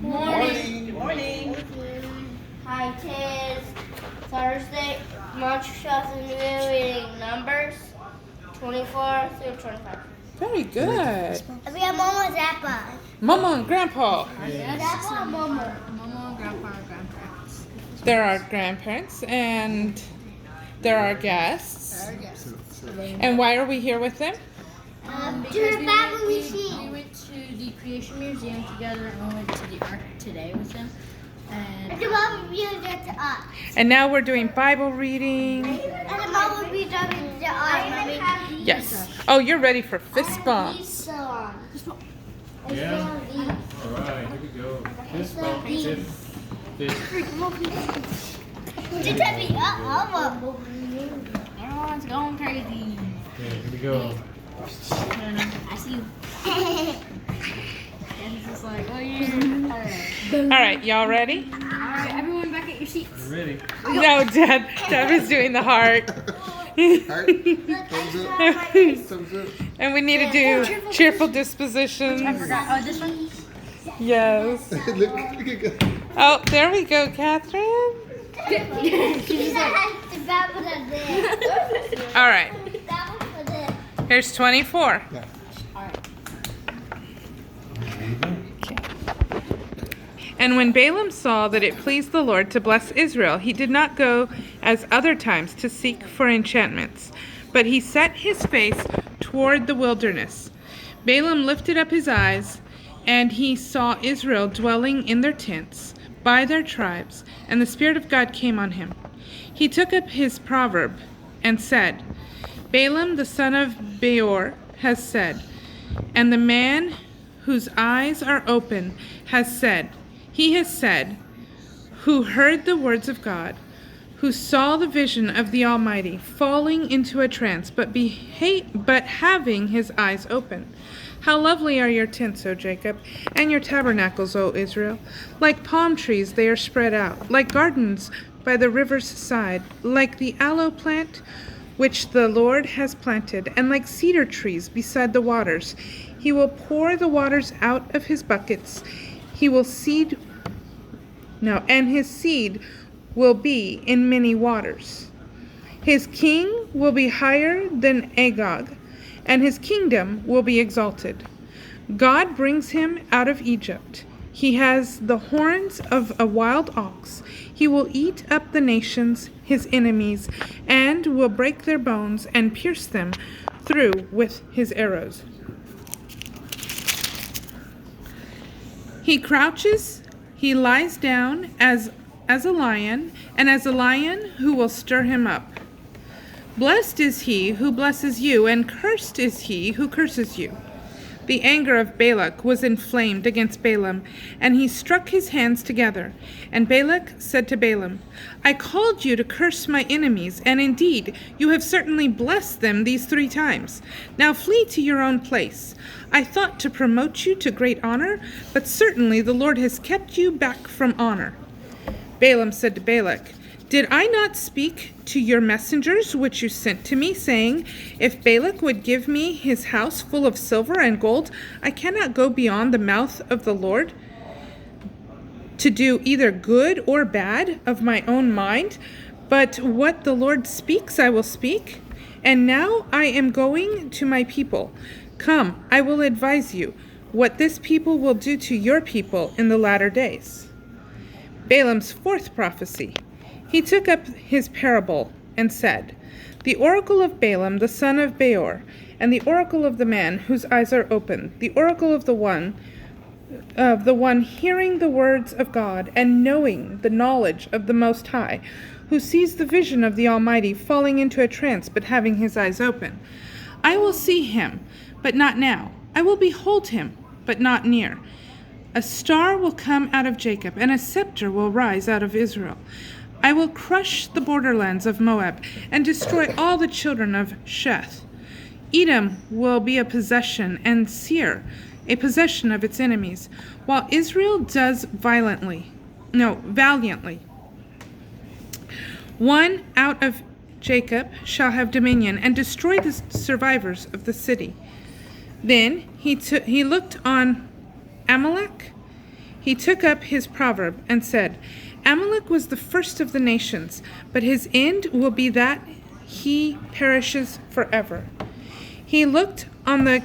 Morning. Good morning. Hi, tis Thursday, March 12th, and we're reading Numbers 24 through 25. Very good. We have Mama Zappa. Mama and Grandpa. Zappa and Mama. Mama, Grandpa, Grandparents. There are grandparents and there are guests. Our guests. And why are we here with them? To the Bible we machine. went to the Creation Museum together and we went to the Ark today with them. And The Bible machine gets to us. And now we're doing Bible reading. And the Bible machine gets to us, Mommy. Yes. Oh, you're ready for fist bump. These songs. Yeah. All right, here we go. Fist bump, fist. Just tell me, everyone's going crazy. Okay, here we go. I see you. And it's just like, oh yeah. All right, y'all ready? Alright, everyone back at your seats. You ready? No, Dad. Dad is doing the heart. Heart. Thumbs up. Thumbs up. And we need to do cheerful dispositions. I forgot. Oh, this one? Yes. Look at God. Oh, there we go, Catherine. She's like, the Bible is there. All right. The Bible is there. Here's 24. Yeah. And when Balaam saw that it pleased the Lord to bless Israel, he did not go as other times to seek for enchantments, but he set his face toward the wilderness. Balaam lifted up his eyes, and he saw Israel dwelling in their tents by their tribes, and the Spirit of God came on him. He took up his proverb and said, Balaam the son of Beor has said, and the man whose eyes are open has said, he has said, who heard the words of God, who saw the vision of the Almighty, falling into a trance, but having his eyes open. How lovely are your tents, O Jacob, and your tabernacles, O Israel. Like palm trees they are spread out, like gardens by the river's side, like the aloe plant which the Lord has planted, and like cedar trees beside the waters. He will pour the waters out of his buckets. He will and his seed will be in many waters. His king will be higher than Agag, and his kingdom will be exalted. God brings him out of Egypt. He has the horns of a wild ox. He will eat up the nations, his enemies, and will break their bones and pierce them through with his arrows. He crouches, he lies down as a lion, and as a lion who will stir him up. Blessed is he who blesses you, and cursed is he who curses you. The anger of Balak was inflamed against Balaam, and he struck his hands together. And Balak said to Balaam, I called you to curse my enemies, and indeed you have certainly blessed them these 3 times. Now flee to your own place. I thought to promote you to great honor, but certainly the Lord has kept you back from honor. Balaam said to Balak, Did I not speak to your messengers which you sent to me, saying, If Balak would give me his house full of silver and gold, I cannot go beyond the mouth of the Lord to do either good or bad of my own mind, but what the Lord speaks I will speak. And now I am going to my people. Come, I will advise you what this people will do to your people in the latter days. Balaam's 4th prophecy. He took up his parable and said, The oracle of Balaam the son of Beor, and the oracle of the man whose eyes are open, the oracle of the one hearing the words of God and knowing the knowledge of the Most High, who sees the vision of the Almighty falling into a trance but having his eyes open. I will see him, but not now. I will behold him, but not near. A star will come out of Jacob, and a scepter will rise out of Israel. I will crush the borderlands of Moab and destroy all the children of Sheth. Edom will be a possession, and Seir a possession of its enemies, while Israel does valiantly. One out of Jacob shall have dominion and destroy the survivors of the city. Then he looked on Amalek he took up his proverb and said, Amalek was the first of the nations, but his end will be that he perishes forever. He looked on the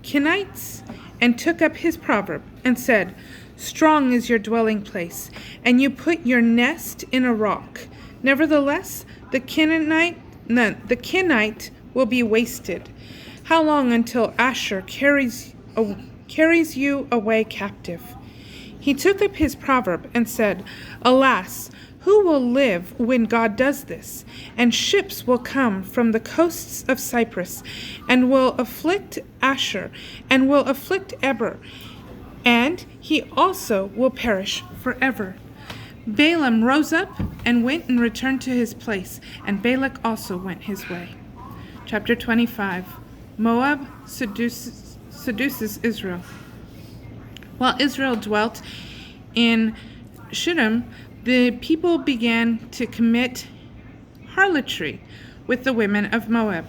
Kenites and took up his proverb and said, Strong is your dwelling place, and you put your nest in a rock. Nevertheless, the Kenite will be wasted. How long until Asher carries you away captive? He took up his proverb and said, Alas, who will live when God does this? And ships will come from the coasts of Cyprus, and will afflict Asher, and will afflict Eber, and he also will perish forever. Balaam rose up and went and returned to his place, and Balak also went his way. Chapter 25. Moab seduces Israel. While Israel dwelt in Shittim, the people began to commit harlotry with the women of Moab.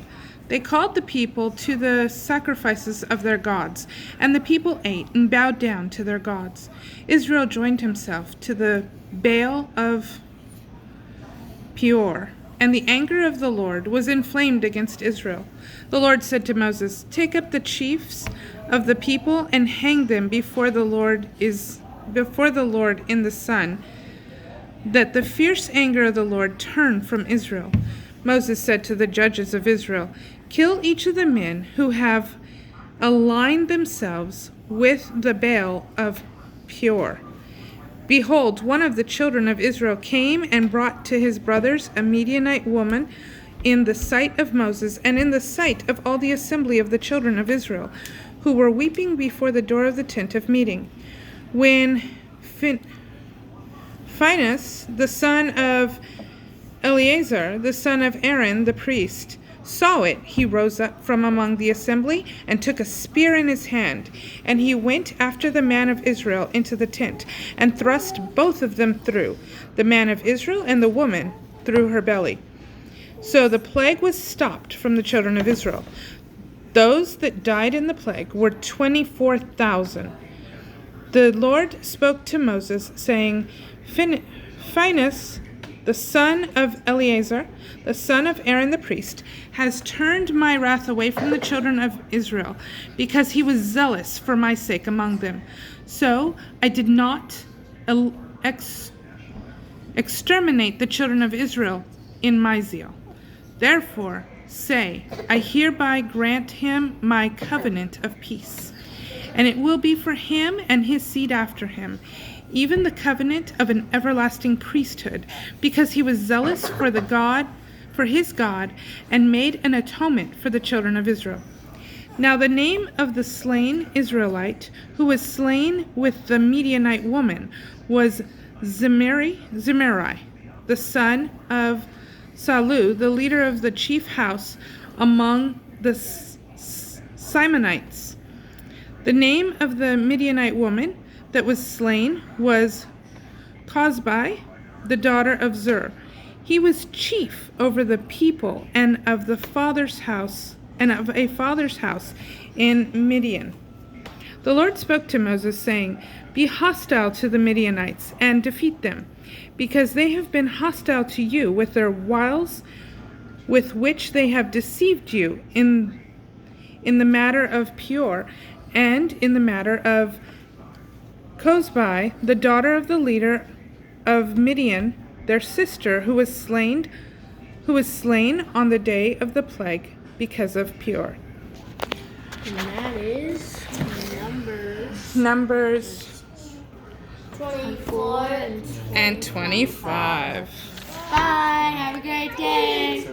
They called the people to the sacrifices of their gods, and the people ate and bowed down to their gods. Israel joined himself to the Baal of Peor, and the anger of the Lord was inflamed against Israel. The Lord said to Moses, Take up the chiefs of the people and hang them before the Lord in the sun, that the fierce anger of the Lord turn from Israel. Moses said to the judges of Israel, Kill each of the men who have aligned themselves with the Baal of Peor. Behold, one of the children of Israel came and brought to his brothers a Midianite woman in the sight of Moses and in the sight of all the assembly of the children of Israel, who were weeping before the door of the tent of meeting. When Phinehas, the son of Eleazar, the son of Aaron the priest, saw it, he rose up from among the assembly and took a spear in his hand, and he went after the man of Israel into the tent, and thrust both of them through, the man of Israel and the woman through her belly. So the plague was stopped from the children of Israel. Those that died in the plague were 24,000. The Lord spoke to Moses, saying, Phinehas, the son of Eleazar, the son of Aaron the priest, has turned my wrath away from the children of Israel, because he was zealous for my sake among them. So I did not exterminate the children of Israel in my zeal. Therefore say, I hereby grant him my covenant of peace, and it will be for him and his seed after him, even the covenant of an everlasting priesthood, because he was zealous for his God, and made an atonement for the children of Israel. Now the name of the slain Israelite, who was slain with the Midianite woman, was Zimri, the son of Salu, the leader of the chief house among the Simonites. The name of the Midianite woman that was slain was Cozbi, the daughter of Zur. He was chief over the people and of a father's house in Midian. The Lord spoke to Moses, saying, Be hostile to the Midianites and defeat them, because they have been hostile to you with their wiles with which they have deceived you in the matter of Peor, and in the matter of Cozbi, the daughter of the leader of Midian, their sister, who was slain on the day of the plague because of Peor. And that is Numbers 24 and 25. Bye. Have a great day.